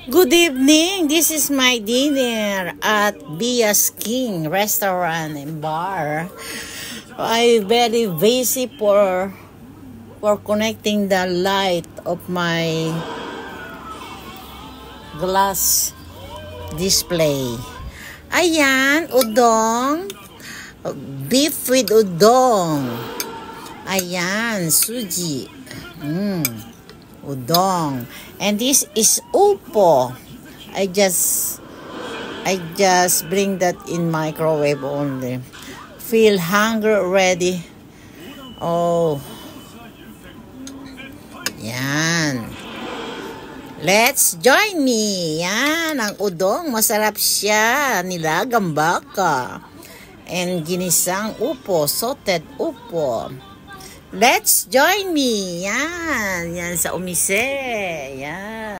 Good evening. This is my dinner at Bia's King Restaurant and Bar. I'm very busy for connecting the light of my glass display. Ayan, udong. Beef with udong. Ayan, suji. Udong. And this is upo. I just bring that in microwave only. Feel hungry already. Oh. Yan. Let's join me. Yan, ang udong. Masarap siya. Nilagang baka. And ginisang upo. Salted upo. Let's join me. Yan. Yan sa umise. Yan.